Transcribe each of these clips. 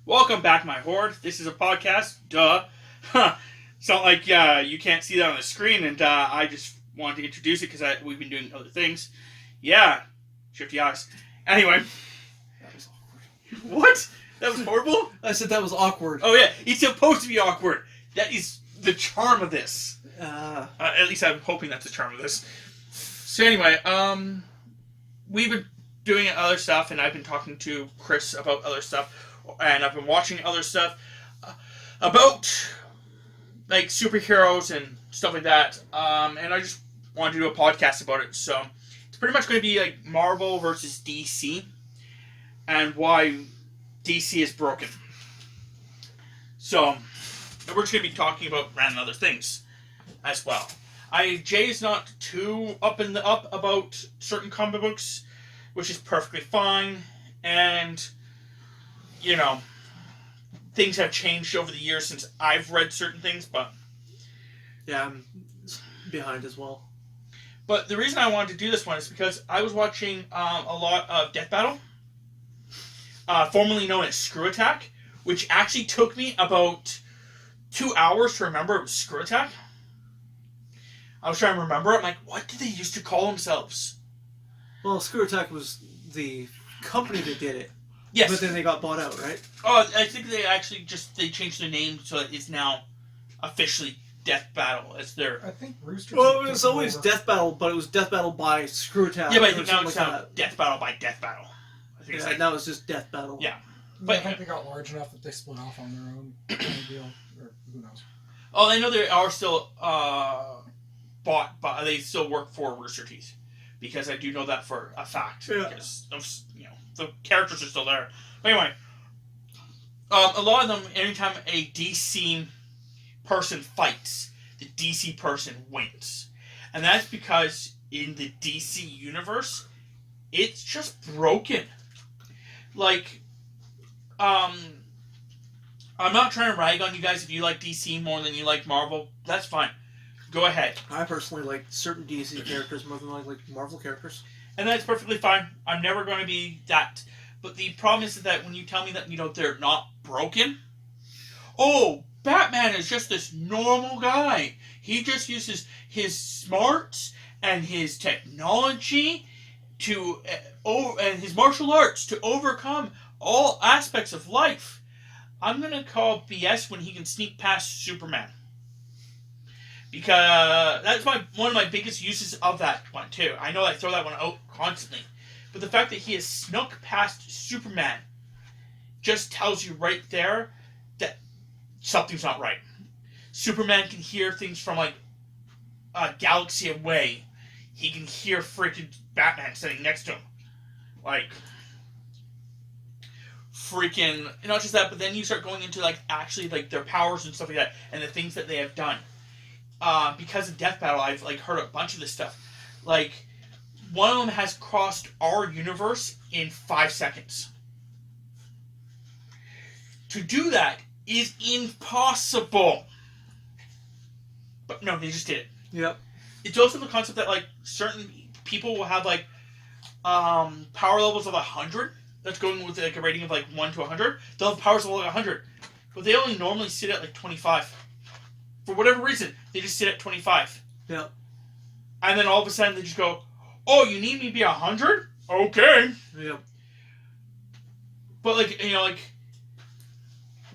Welcome back, my horde. This is a podcast. Duh. It's not like you can't see that on the screen, and I just wanted to introduce it because we've been doing other things. Yeah. Shifty eyes. Anyway. That was awkward. What? That was horrible? I said that was awkward. Oh, yeah. It's supposed to be awkward. That is the charm of this. At least I'm hoping that's the charm of this. So anyway, we've been doing other stuff, and I've been talking to Chris about other stuff. And I've been watching other stuff about like superheroes and stuff like that. And I just wanted to do a podcast about it. So it's pretty much going to be like Marvel versus DC and why DC is broken. So we're just going to be talking about random other things as well. Jay's not too up about certain comic books, which is perfectly fine. And you know, things have changed over the years since I've read certain things, but yeah, I'm behind as well. But the reason I wanted to do this one is because I was watching a lot of Death Battle, formerly known as Screw Attack, which actually took me about 2 hours to remember it was Screw Attack. I was trying to remember it. I'm like, what did they used to call themselves? Well, Screw Attack was the company that did it. Yes. But then they got bought out, right? Oh, I think they actually they changed their name so it's now officially Death Battle. It's their... I think Rooster... Well, it was always Death Battle, but it was Death Battle by Screw Attack. Yeah, but I think now it's now Death Battle by Death Battle. I think it's now it's just Death Battle. Yeah. But I think they got large enough that they split off on their own deal, or who knows. Oh, I know they are still bought, but they still work for Rooster Teeth. Because I do know that for a fact. Yeah. Because of, the characters are still there. But anyway, a lot of them, anytime a DC person fights, the DC person wins. And that's because in the DC universe, it's just broken. Like, I'm not trying to rag on you guys if you like DC more than you like Marvel. That's fine. Go ahead. I personally like certain DC characters more than I like Marvel characters. And that's perfectly fine. I'm never going to be that. But the problem is that when you tell me that, they're not broken. Oh, Batman is just this normal guy. He just uses his smarts and his technology and his martial arts to overcome all aspects of life. I'm going to call BS when he can sneak past Superman. Because that's one of my biggest uses of that one, too. I know I throw that one out constantly. But the fact that he has snuck past Superman just tells you right there that something's not right. Superman can hear things from, like, a galaxy away. He can hear freaking Batman sitting next to him. Like, freaking... Not just that, but then you start going into, like, actually, like, their powers and stuff like that, and the things that they have done. Because of Death Battle, I've heard a bunch of this stuff. Like, one of them has crossed our universe in 5 seconds. To do that is impossible. But no, they just did it. Yep. It's also the concept that, like, certain people will have, like, power levels of 100. That's going with, like, a rating of, like, 1 to 100. They'll have powers of, like, 100. But they only normally sit at, like, 25. For whatever reason, they just sit at 25. Yep. And then all of a sudden they just go, oh, you need me to be 100? Okay. Yep. But, like,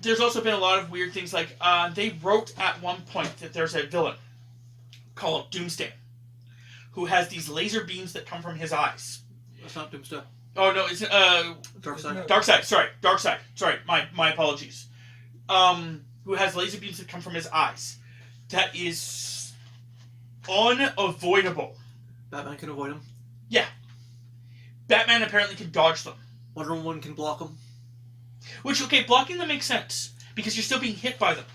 there's also been a lot of weird things. Like, they wrote at one point that there's a villain called Doomsday who has these laser beams that come from his eyes. That's not Doomsday. Oh, no, it's, Darkseid. Darkseid. Sorry, my apologies. Who has laser beams that come from his eyes. That is unavoidable. Batman can avoid them. Yeah. Batman apparently can dodge them. Wonder Woman can block them. Which, okay, blocking them makes sense. Because you're still being hit by them.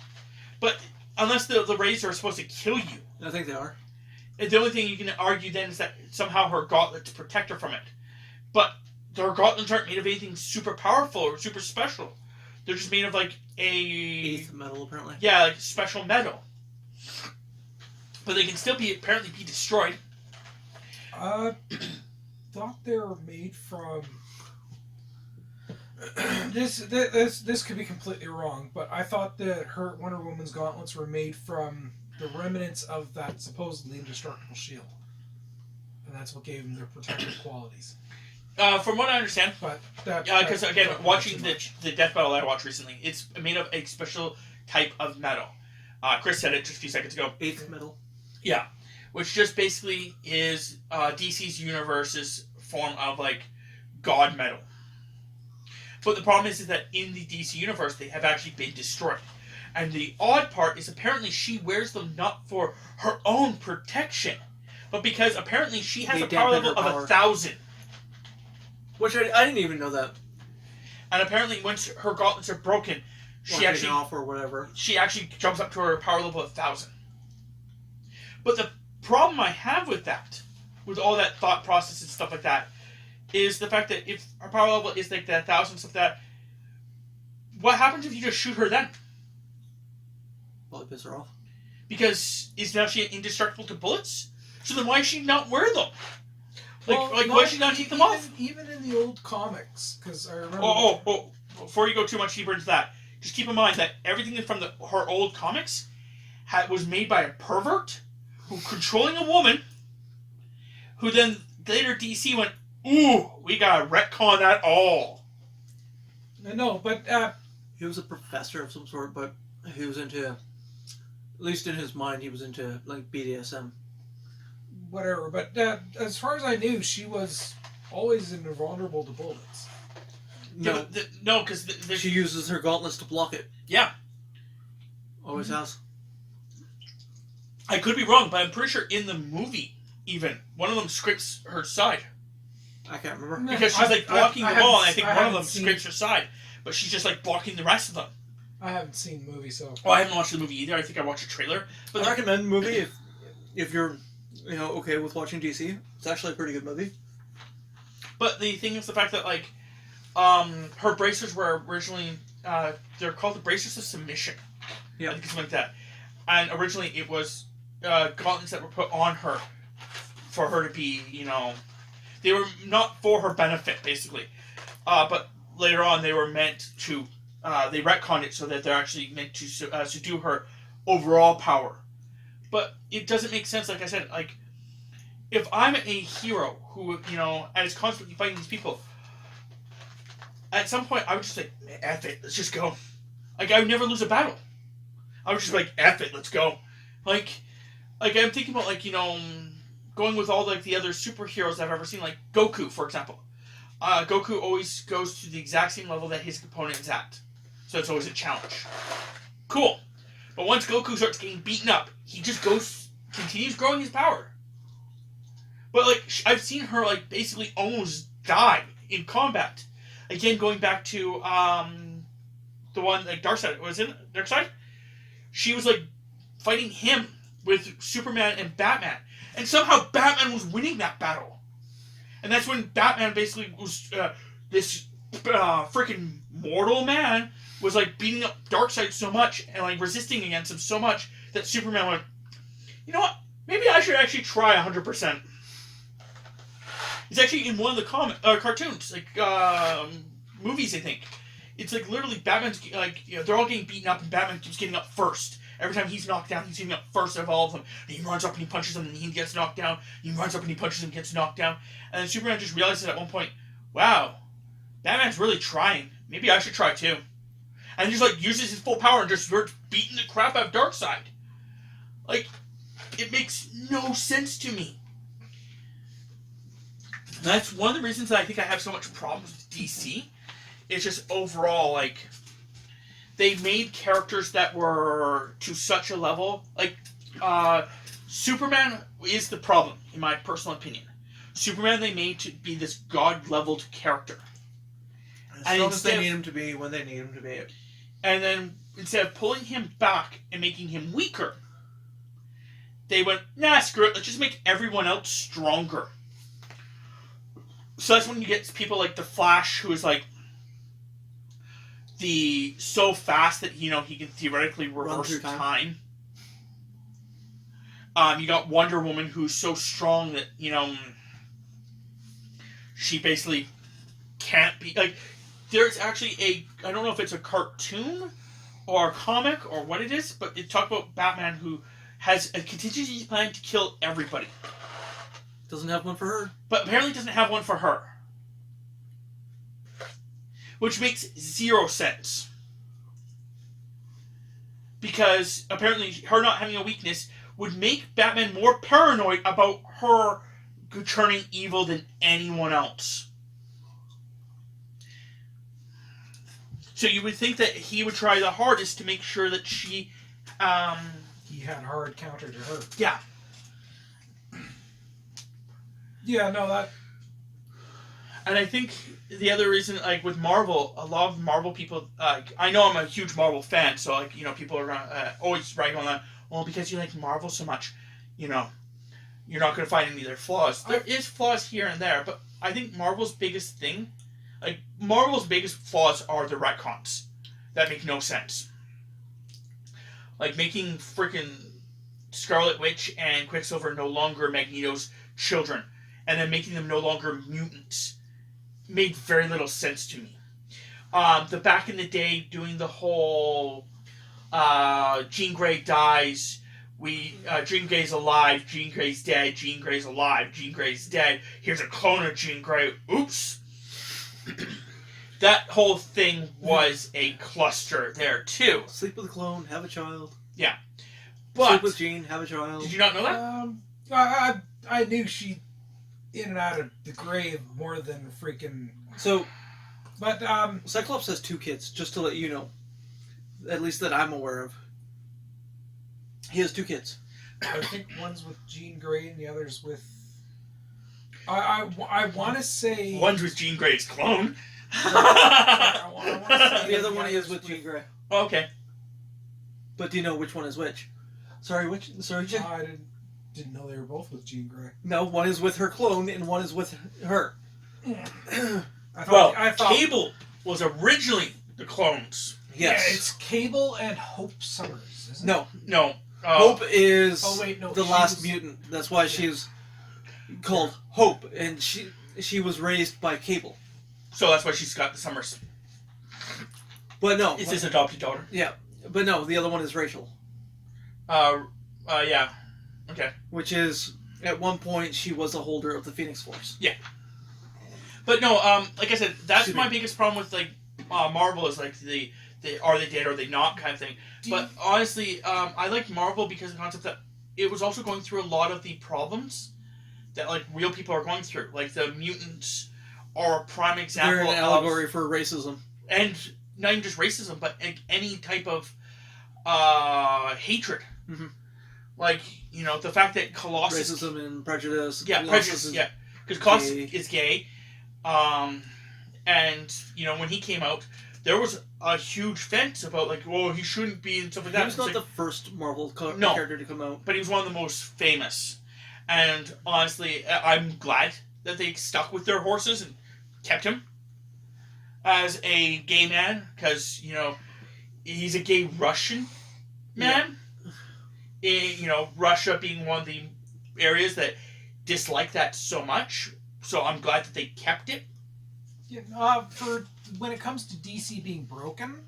But unless the rays are supposed to kill you. I think they are. The only thing you can argue then is that somehow her gauntlets protect her from it. But her gauntlets aren't made of anything super powerful or super special. They're just made of, like, eighth metal, apparently. Yeah, like special metal. But they can still apparently be destroyed. Thought they were made from... This could be completely wrong, but I thought that her Wonder Woman's gauntlets were made from the remnants of that supposedly indestructible shield, and that's what gave them their protective qualities. From what I understand, But because again, watching the death battle I watched recently, it's made of a special type of metal. Chris said it just a few seconds ago. Eighth metal. Yeah, which just basically is DC's universe's form of like god metal. But the problem is that in the DC universe, they have actually been destroyed. And the odd part is apparently she wears them not for her own protection, but because apparently she has a power level of 1,000. Which I didn't even know that. And apparently once her gauntlets are broken, she actually off or whatever. She actually jumps up to her power level of 1,000. But the problem I have with that, with all that thought process and stuff like that, is the fact that if her power level is like that 1,000 stuff that, what happens if you just shoot her then? Well, it piss her off. Because is now she indestructible to bullets? So then why does she not wear them? Well, why does she not take them off? Even in the old comics, because I remember. Oh! Before you go too much deeper into that, just keep in mind that everything from her old comics was made by a pervert who controlling a woman, who then later DC went, ooh, we gotta retcon that all. No, but he was a professor of some sort, but he was into, at least in his mind, he was into like BDSM. Whatever, but as far as I knew, she was always invulnerable to bullets. No, because she uses her gauntlets to block it. Yeah, always has. I could be wrong, but I'm pretty sure in the movie, even one of them scrapes her side. I can't remember because she's like blocking the wall, and I think one of them scrapes her side, but she's just like blocking the rest of them. I haven't seen the movie, so. Well, I haven't watched the movie either. I think I watched a trailer. But I recommend the movie if you're okay with watching DC. It's actually a pretty good movie. But the thing is the fact that like her bracers were originally they're called the bracers of submission. Yeah, I think something like that. And originally it was gauntlets that were put on her for her to be, they were not for her benefit basically. But later on they were meant to they retconned it so that they're actually meant to subdue her overall power. But it doesn't make sense, like I said, like, if I'm a hero who, and is constantly fighting these people, at some point I would just say, F it, let's just go. Like, I would never lose a battle. I would just be like, F it, let's go. Like I'm thinking about, like, going with all, like, the other superheroes I've ever seen, like Goku, for example. Goku always goes to the exact same level that his opponent is at. So it's always a challenge. Cool. But once Goku starts getting beaten up, he just continues growing his power. But, like, I've seen her, like, basically almost die in combat. Again, going back to, the one, like, Darkseid. Was it Darkseid? She was, like, fighting him with Superman and Batman. And somehow Batman was winning that battle. And that's when Batman basically was, this, freaking mortal man was like beating up Darkseid so much and like resisting against him so much that Superman went, you know what? Maybe I should actually try 100%. It's actually in one of the cartoons, like movies, I think. It's like literally Batman's like they're all getting beaten up and Batman keeps getting up first. Every time he's knocked down, he's getting up first out of all of them. And he runs up and he punches him and he gets knocked down. He runs up and he punches him and gets knocked down. And then Superman just realizes at one point, wow, Batman's really trying. Maybe I should try too. And just like uses his full power and just starts beating the crap out of Darkseid. Like, it makes no sense to me. And that's one of the reasons that I think I have so much problems with DC. It's just overall, like, they made characters that were to such a level. Like, Superman is the problem, in my personal opinion. Superman they made to be this god-leveled character. As long as they need him to be when they need him to be. And then, instead of pulling him back and making him weaker, they went, nah, screw it, let's just make everyone else stronger. So that's when you get people like The Flash, who is like so fast that, he can theoretically reverse time. You got Wonder Woman, who's so strong that, she basically can't be, like, there's actually I don't know if it's a cartoon or a comic or what it is, but it talks about Batman who has a contingency plan to kill everybody. Doesn't have one for her. But apparently doesn't have one for her. Which makes zero sense. Because apparently her not having a weakness would make Batman more paranoid about her turning evil than anyone else. So you would think that he would try the hardest to make sure that she... he had hard counter to her. Yeah. Yeah, no, that... And I think the other reason, like, with Marvel, a lot of Marvel people... I know I'm a huge Marvel fan, so, like, you know, people are always writing on that, well, because you like Marvel so much, you know, you're not going to find any of their flaws. There is flaws here and there, but I think Marvel's biggest thing... Like, Marvel's biggest flaws are the retcons. That make no sense. Like, making freaking Scarlet Witch and Quicksilver no longer Magneto's children, and then making them no longer mutants, made very little sense to me. The back in the day, doing the whole Jean Grey dies, Jean Grey's alive, Jean Grey's dead, Jean Grey's alive, Jean Grey's dead, here's a clone of Jean Grey, oops. That whole thing was a cluster there, too. Sleep with a clone, have a child. Yeah. But... Sleep with Jean, have a child. Did you not know that? I knew she in and out of the grave more than freaking... So... But, Cyclops has 2 kids, just to let you know. At least that I'm aware of. He has 2 kids. I think one's with Jean Grey and the other's with... I want to say... One's with Jean Grey's clone. I wanna say The other one is with Jean Grey. Oh, okay. But do you know which one is which? Sorry, which? Sorry, Jean? I didn't know they were both with Jean Grey. No, one is with her clone and one is with her. I thought Cable was originally the clones. Yes. Yeah, it's Cable and Hope Summers, isn't it? No. Hope is the last mutant. That's why she's called Hope, and she was raised by Cable. So that's why she's got the Summers. But no. It's his adopted daughter. Yeah. But no, the other one is Rachel. Yeah. Okay. Which is, at one point, she was a holder of the Phoenix Force. Yeah. But no, like I said, that's my biggest problem with, like, Marvel is, like, the are they dead or are they not kind of thing. But honestly, I like Marvel because of the concept that it was also going through a lot of the problems that, like, real people are going through. Like, the mutants are a prime example. They're an allegory for racism. And not even just racism, but any type of hatred. Mm-hmm. Like, you know, the fact that Colossus... Racism and prejudice. Yeah, prejudice, yeah. Because Colossus is gay. And, you know, when he came out, there was a huge fence about, like, well, he shouldn't be and stuff like that. He was not the first Marvel character to come out. But he was one of the most famous. And honestly, I'm glad that they stuck with their horses and kept him as a gay man, because, you know, he's a gay Russian man. Yeah. You know, Russia being one of the areas that dislike that so much. So I'm glad that they kept it. Yeah, for when it comes to DC being broken,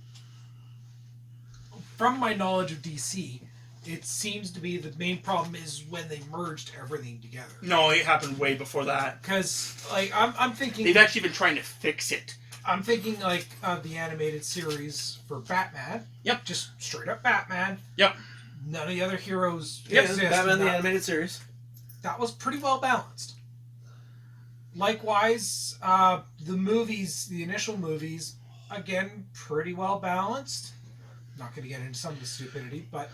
from my knowledge of DC, it seems to be the main problem is when they merged everything together. No, it happened way before that. Because, like, I'm thinking... They've actually been trying to fix it. I'm thinking, like, the animated series for Batman. Yep. Just straight up Batman. Yep. None of the other heroes exist. Batman the animated series. That was pretty well balanced. Likewise, the movies, the initial movies, again, pretty well balanced. Not going to get into some of the stupidity, but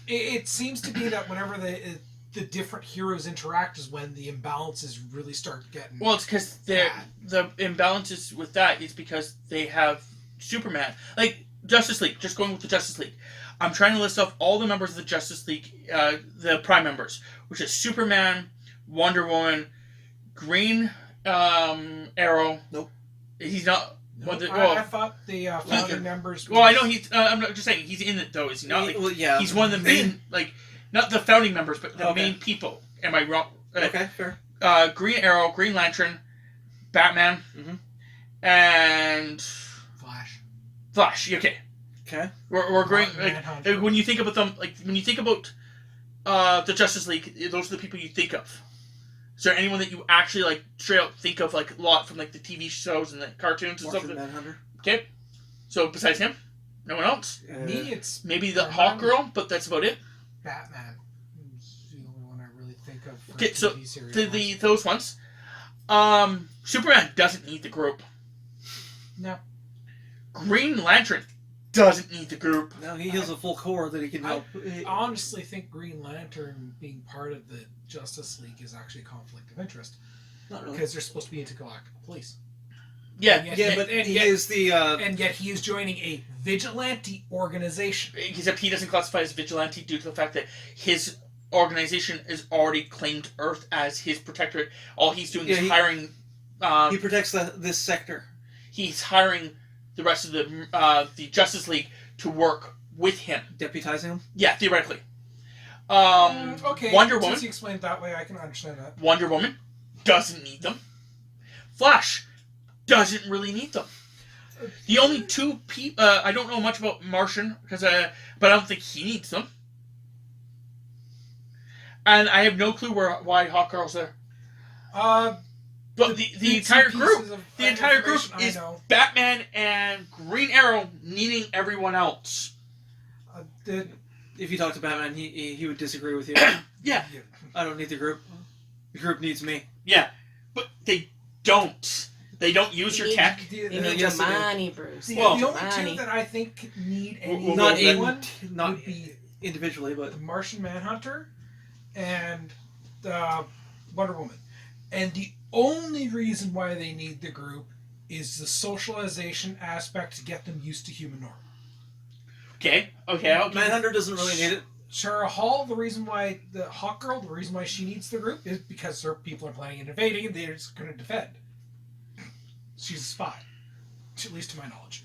it seems to be that whenever the different heroes interact is when the imbalances really start getting... Well, it's because the imbalances with that is because they have Superman. Like, Justice League, just going with the Justice League. I'm trying to list off all the members of the Justice League, the Prime members, which is Superman, Wonder Woman, Green Arrow. Nope. He's not... No, I thought the founding members... Well, I know he's... I'm not just saying, he's in it, though, is he not? Like, well, yeah. He's one of the main... like, not the founding members, but the main people. Am I wrong? Okay, fair. Green Arrow, Green Lantern, Batman, and Flash. Okay. Okay. We're going Manhunter. like when you think about them, like when you think about the Justice League, those are the people you think of. Is there anyone that you actually like straight out think of like a lot from like the TV shows and the cartoons and Martian stuff? Manhunter. Okay. So besides him, no one else. Me, it's Maybe the Hawk Girl, but that's about it. Batman. It's the only one I really think of. For Okay, so TV series those ones. Superman doesn't need the group. No. Green Lantern doesn't need the group. No, he has a full core that he can help. I honestly think Green Lantern being part of the Justice League is actually a conflict of interest. Not really. Because they're supposed to be intergalactic police. Yeah, But he is the. And yet he is joining a vigilante organization. Except he doesn't classify as vigilante due to the fact that his organization has already claimed Earth as his protectorate. All he's doing is hiring. He protects this sector. He's hiring the rest of the Justice League to work with him. Deputizing him? Yeah, theoretically. Okay, Wonder Woman. Since you explained it that way, I can understand that. Wonder Woman doesn't need them. Flash doesn't really need them. The only two people... I don't know much about Martian, but I don't think he needs them. And I have no clue why Hawkgirl's there. But the entire group... The entire group is Batman and Green Arrow needing everyone else. If you talk to Batman, he would disagree with you. Yeah. I don't need the group. The group needs me. Yeah. But they don't. They don't use your tech. They need your money, Bruce. The only two that I think need any not would be individually, but the Martian Manhunter and Wonder Woman. And the only reason why they need the group is the socialization aspect to get them used to human norm. Okay. Manhunter doesn't really need it. Shara Hall, the reason why the Hawkgirl, the reason why she needs the group is because her people are planning on invading and they're just going to defend. She's a spy, at least to my knowledge.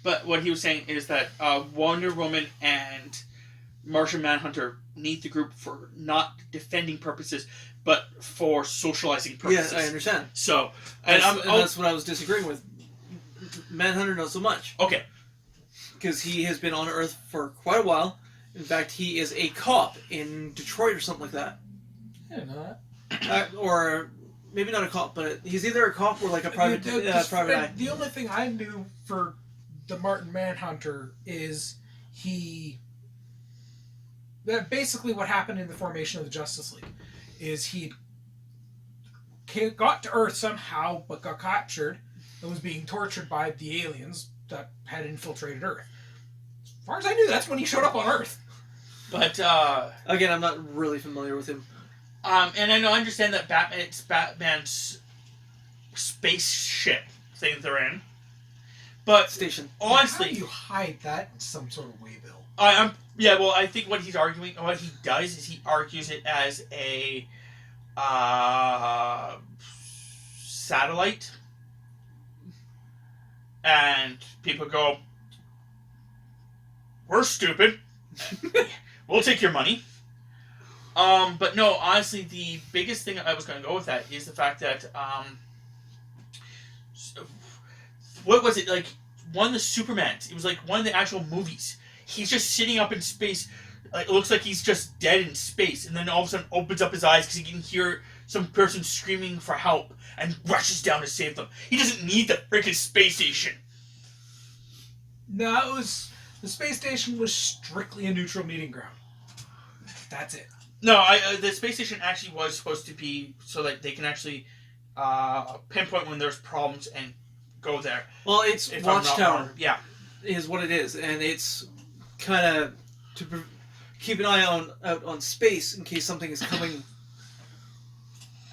But what he was saying is that Wonder Woman and Martian Manhunter need the group for not defending purposes, but for socializing purposes. Yes, I understand. So, that's what I was disagreeing with. Manhunter not so much. Okay. Because he has been on Earth for quite a while. In fact, he is a cop in Detroit or something like that. I didn't know that. Or maybe not a cop, but he's either a cop or like a private eye. The only thing I knew for the Martin Manhunter is that basically what happened in the formation of the Justice League is he got to Earth somehow, but got captured and was being tortured by the aliens that had infiltrated Earth. As far as I knew, that's when he showed up on Earth. But again, I'm not really familiar with him. And I understand that it's Batman's spaceship thing they're in. But station. Honestly, how do you hide that in some sort of way, Bill? I think what he does is he argues it as a satellite, and people go, "We're stupid. We'll take your money." But no, honestly, the biggest thing I was going to go with that is the fact that what was it like? One of the Supermans. It was like one of the actual movies. He's just sitting up in space. Like, it looks like he's just dead in space, and then all of a sudden opens up his eyes because he can hear some person screaming for help and rushes down to save them. He doesn't need the freaking space station. No, the space station was strictly a neutral meeting ground. That's it. No, the space station actually was supposed to be so that they can actually pinpoint when there's problems and go there. Well, it's Watchtower. Yeah, is what it is, and it's kind of to keep an eye out on space in case something is coming.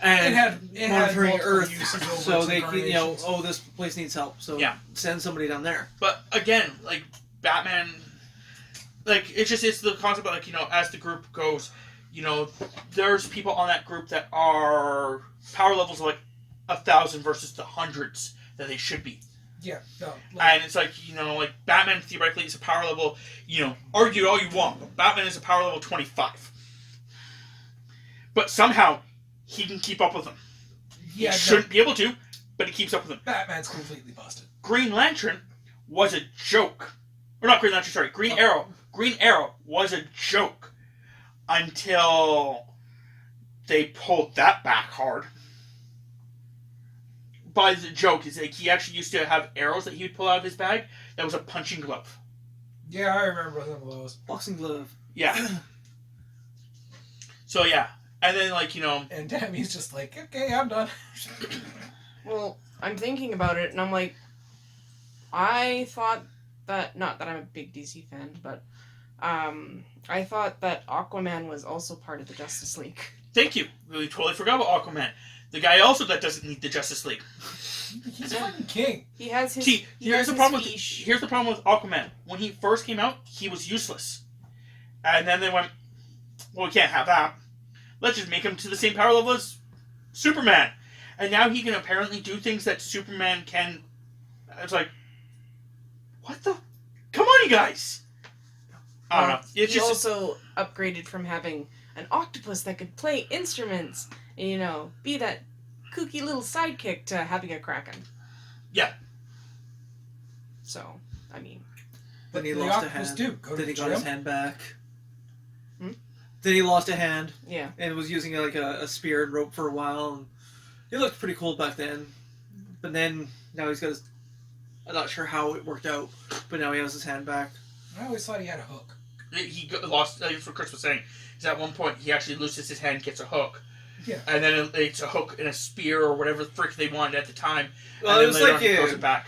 And it monitoring had Earth, so they can, this place needs help. So send somebody down there. But again, like Batman, like it's the concept of as the group goes, there's people on that group that are power levels of like 1,000 versus the hundreds that they should be. Yeah. No, and it's like Batman theoretically is a power level. Argue all you want, but Batman is a power level 25. But somehow he can keep up with them. Yeah, he shouldn't be able to, but he keeps up with him. Batman's completely busted. Green Lantern was a joke. Or not Green Lantern, sorry. Green Arrow. Green Arrow was a joke until they pulled that back hard. By the joke is like he actually used to have arrows that he would pull out of his bag. That was a punching glove. Yeah, I remember some of those. Boxing glove. Yeah. So yeah, and then like And Tammy's just like, okay, I'm done. Well, I'm thinking about it, and I'm like, I thought that, not that I'm a big DC fan, but I thought that Aquaman was also part of the Justice League. Thank you. We totally forgot about Aquaman. The guy also that doesn't need the Justice League. He's fucking king. He has his. See, here's the problem with fiche. here's the problem with Aquaman. When he first came out, he was useless, and then they went, "Well, we can't have that. Let's just make him to the same power level as Superman." And now he can apparently do things that Superman can. It's like, what the? Come on, you guys! I don't know. It's he just also upgraded from having an octopus that could play instruments and, be that kooky little sidekick to having a Kraken. Yeah. So, I mean... Then he The lost a octopus hand. do. Go to Then he the got his gym. hand back. Hmm? Then he lost a hand Yeah. and was using like a spear and rope for a while. And he looked pretty cool back then. But then, now he's got his... I'm not sure how it worked out, but now he has his hand back. I always thought he had a hook. he lost. That's what Chris was saying. Is at one point he actually loses his hand, gets a hook. Yeah. And then it's a hook and a spear or whatever the frick they wanted at the time. Well, and it then was later like on he throws it back.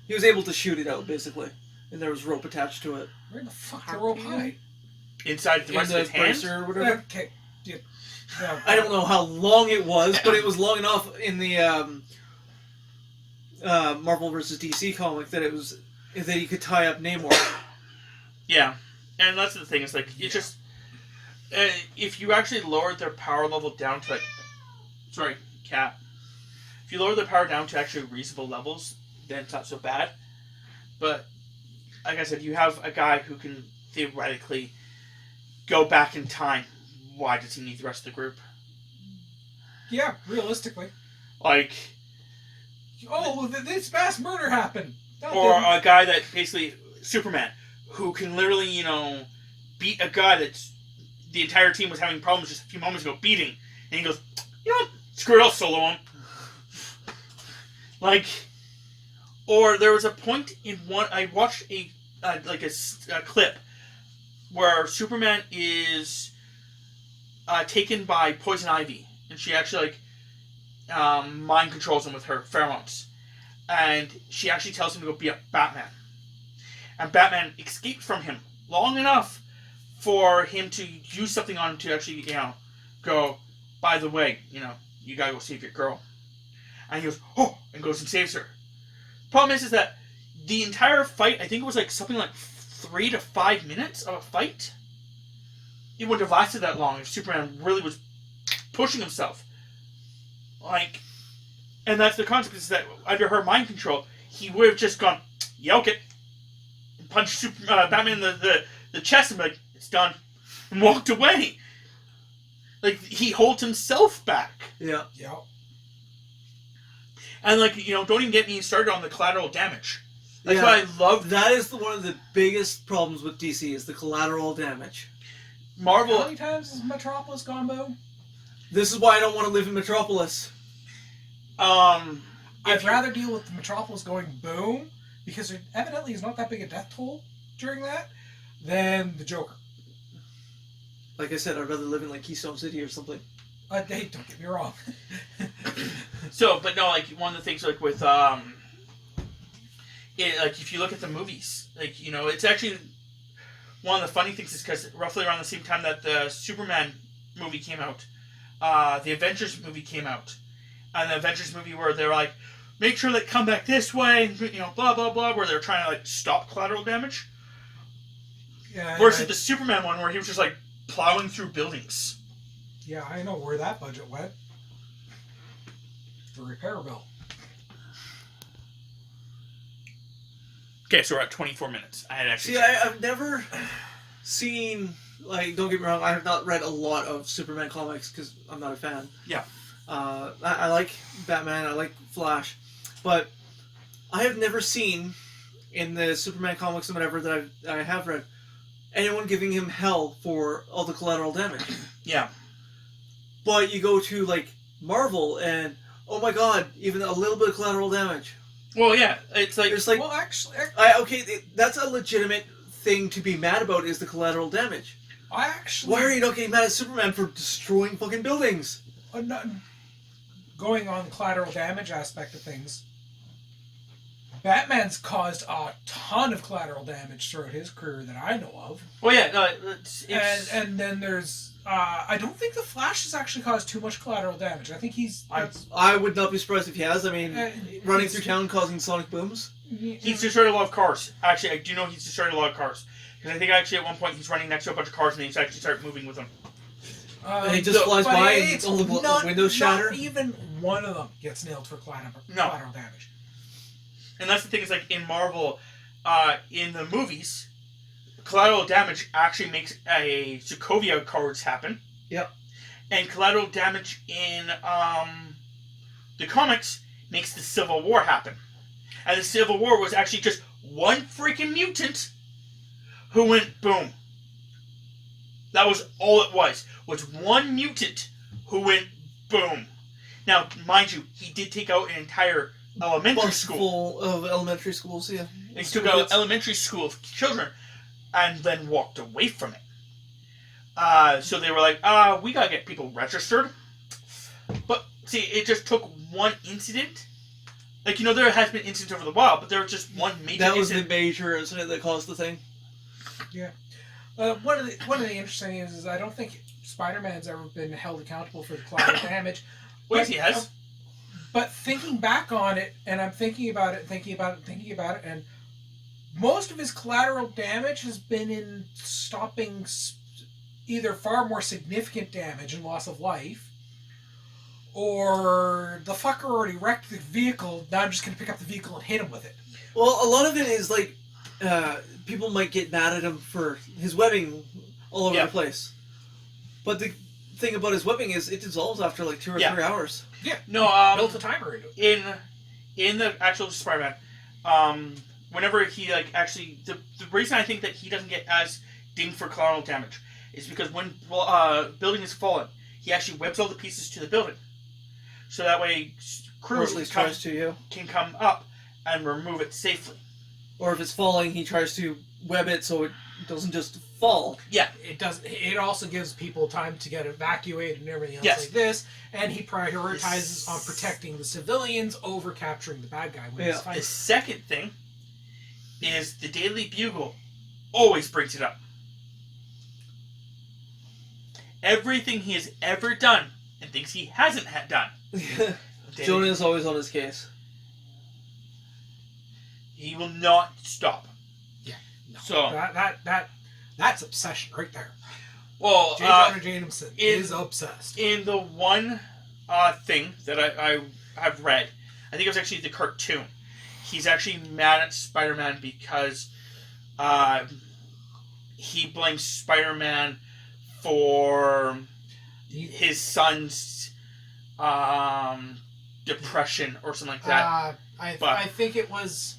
he was able to shoot it out, basically. And there was rope attached to it. Where the fuck the rope hide? Inside the In rest the of his hand. bracer or whatever. Okay. Yeah. No, I don't know how long it was, but it was long enough in the Marvel vs. DC comic that he could tie up Namor. Yeah, and that's the thing. It's like you just if you actually lowered their power level down to cat. If you lower their power down to actually reasonable levels, then it's not so bad. But like I said, you have a guy who can theoretically go back in time. Why does he need the rest of the group? Yeah, realistically. Like, Oh, this mass murder happened. No, it or didn't. a guy that basically Superman, who can literally beat a guy that's the entire team was having problems just a few moments ago beating, and he goes, screw it, I'll solo him. Like, or there was a point in one I watched a clip where Superman is taken by Poison Ivy, and she actually mind controls him with her pheromones, and she actually tells him to go beat up Batman, and Batman escapes from him long enough for him to use something on him to actually go, by the way, you gotta go save your girl, and he goes, oh, and goes and saves her. Problem is that the entire fight, I think it was something like 3 to 5 minutes of a fight. It wouldn't have lasted that long if Superman really was pushing himself. And that's the consequence, that under her mind control, he would have just gone, yoke it, and punched Batman in the chest and be like, it's done, and walked away. He holds himself back. Yeah. Yeah. And don't even get me started on the collateral damage. That's Yeah. what I love. That is one of the biggest problems with DC is the collateral damage. Marvel. How many times has Metropolis gone boom? This is why I don't want to live in Metropolis. I'd rather deal with the Metropolis going boom, because there evidently is not that big a death toll during that, than the Joker. Like I said, I'd rather live in Keystone City or something. Hey, don't get me wrong. But no, one of the things with if you look at the movies, it's actually one of the funny things is because roughly around the same time that the Superman movie came out, the Avengers movie came out, and the Avengers movie where they're like, make sure they come back this way, blah blah blah, where they're trying to stop collateral damage. Yeah. Versus the Superman one where he was just plowing through buildings. Yeah, I know where that budget went. The repair bill. Okay, so we're at 24 minutes. I had actually. See, I've never seen, don't get me wrong, I have not read a lot of Superman comics because I'm not a fan. Yeah. I like Batman, I like Flash, but I have never seen in the Superman comics and whatever that I have read anyone giving him hell for all the collateral damage. Yeah. But you go to like Marvel and oh my god, even a little bit of collateral damage. Well, yeah, it's like Well, actually, That's a legitimate thing to be mad about is the collateral damage. Why are you not getting mad at Superman for destroying fucking buildings? Going on the collateral damage aspect of things, Batman's caused a ton of collateral damage throughout his career that I know of. Well, yeah, no, it's And then there's I don't think the Flash has actually caused too much collateral damage. I think I would not be surprised if he has. I mean, running he's- through town causing sonic booms. he's destroyed a lot of cars. Actually, I do know he's destroyed a lot of cars. Because I think actually at one point he's running next to a bunch of cars and he's actually started moving with them. And he just flies but by it's and all the windows shatter. Not even one of them gets nailed for collateral damage. And that's the thing is like in Marvel, in the movies, collateral damage actually makes a Sokovia Accords happen. Yep. And collateral damage in the comics makes the Civil War happen. And the Civil War was actually just one freaking mutant who went boom. That was all it was one mutant who went boom. Now, mind you, he did take out an entire elementary school. Full of elementary schools, yeah. He took out elementary school of children and then walked away from it. So they were like, we gotta get people registered. But, see, it just took one incident. Like, there has been incidents over the while, but there was just one major That was incident. the major incident that caused the thing. Yeah. One of the interesting things is I don't think Spider-Man's ever been held accountable for the collateral damage. Well, yes, he has. But thinking back on it, and I'm thinking about it, and most of his collateral damage has been in stopping either far more significant damage and loss of life, or the fucker already wrecked the vehicle, now I'm just going to pick up the vehicle and hit him with it. Well, a lot of it is like, people might get mad at him for his webbing all over the place. But the thing about his webbing is it dissolves after like 2 or 3 hours. Yeah. No, Built a timer into it. In the actual Spider-Man, whenever he like actually the reason I think that he doesn't get as dinged for collateral damage is because when building is fallen, he actually webs all the pieces to the building, so that way crews can come up and remove it safely. Or if it's falling, he tries to web it so it doesn't just fall. Yeah, it does. It also gives people time to get evacuated and everything else like Yes. this, and he prioritizes on protecting the civilians over capturing the bad guy when he's The fighting. second thing is the Daily Bugle always brings it up. Everything he has ever done and things he hasn't done. Jonah is always on his case. He will not stop. Yeah. No. So that's obsession right there. well, J. Jonah Jameson is obsessed. in the one thing that I have read, I think it was actually the cartoon. He's actually mad at Spider-Man because he blames Spider-Man for his son's depression or something like that. I think it was,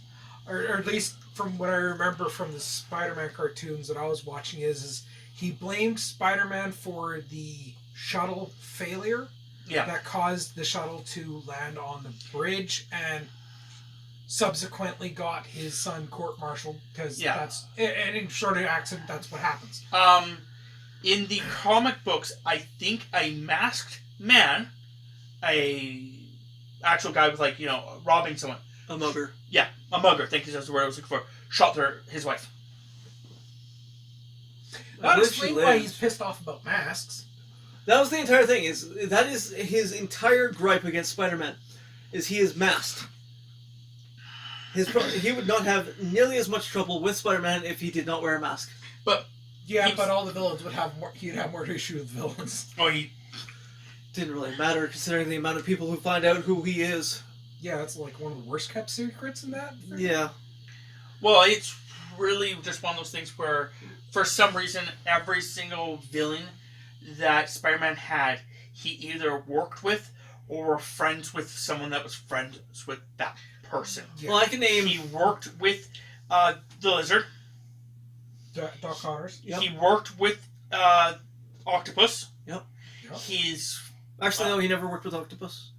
or at least from what I remember from the Spider-Man cartoons that I was watching, is he blamed Spider-Man for the shuttle failure that caused the shuttle to land on the bridge, and subsequently got his son court-martialed because that's and in short of accident, that's what happens. In the comic books, I think a masked man, a actual guy with robbing someone. A mugger. Yeah, a mugger. I think that's the word I was looking for. Shot his wife. That explains why he's pissed off about masks. That was the entire thing. That is his entire gripe against Spider-Man, is he is masked. He would not have nearly as much trouble with Spider-Man if he did not wear a mask. But but all the villains would have more. He'd have more issue with villains. Oh, he didn't really matter considering the amount of people who find out who he is. Yeah, that's like one of the worst kept secrets in that. Yeah. Well, it's really just one of those things where, for some reason, every single villain that Spider-Man had, he either worked with or were friends with someone that was friends with that person. Yeah. Well, I can name. He worked with the Lizard. Doc Connors. Yep. He worked with Octopus. Yep. He's Actually, no, he never worked with Octopus.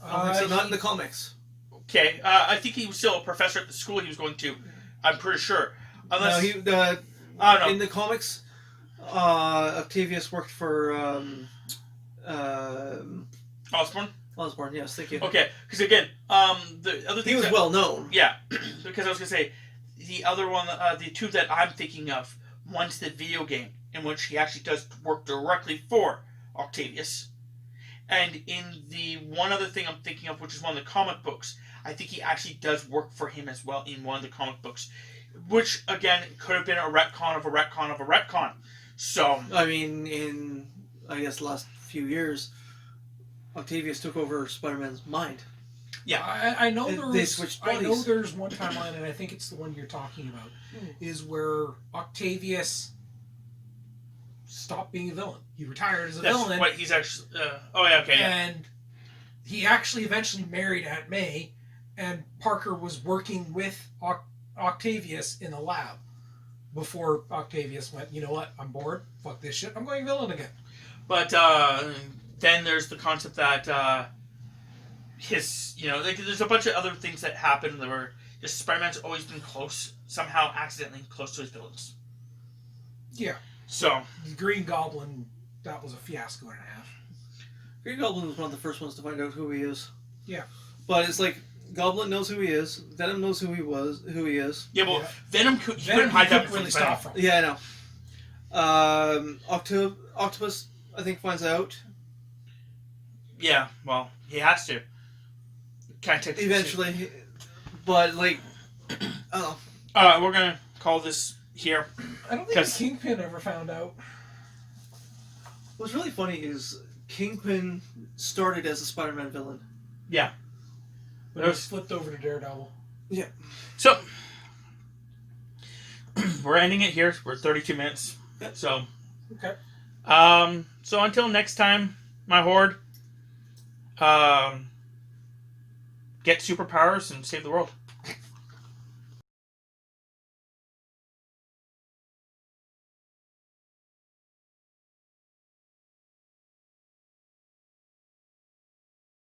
I don't think so. Not in the comics. okay. I think he was still a professor at the school he was going to. I'm pretty sure. Unless No, I don't know. in the comics, Octavius worked for Osborn. Osborn. Yes, thank you. Okay, because again, the other thing He was well known. Yeah, because I was gonna say the other one, the two that I'm thinking of. One's the video game in which he actually does work directly for Octavius, and in the one other thing I'm thinking of, which is one of the comic books, I think he actually does work for him as well in one of the comic books, which again could have been a retcon of a retcon of a retcon. So I mean, in I guess the last few years, Octavius took over Spider-Man's mind. yeah, I know They switched I know bodies. there's one timeline, and I think it's the one you're talking about, is where Octavius stopped being a villain. He retired as a that's villain, what he's actually. Oh yeah, okay, yeah. and he actually eventually married Aunt May, and Parker was working with Octavius in the lab before Octavius went, you know what, I'm bored, fuck this shit, I'm going villain again. But then there's the concept that his, like, there's a bunch of other things that happen that were just Spider-Man's always been close, somehow accidentally close to his villains. Yeah. So The Green Goblin, that was a fiasco and a half. Green Goblin was one of the first ones to find out who he is. Yeah. But it's like Goblin knows who he is. Venom knows who he is. yeah, well, Yeah. Venom Venom couldn't hide that couldn't from really Venom. stop from. Yeah, I know. Octopus, I think, finds out Yeah, well, he has to. Can't take eventually. But like, oh, we're gonna call this here. I don't think 'Cause- Kingpin ever found out. what's really funny is Kingpin started as a Spider-Man villain. Yeah. But it was flipped over to Daredevil. So we're ending it here. We're 32 minutes. So Okay. so until next time, my horde. Get superpowers and save the world.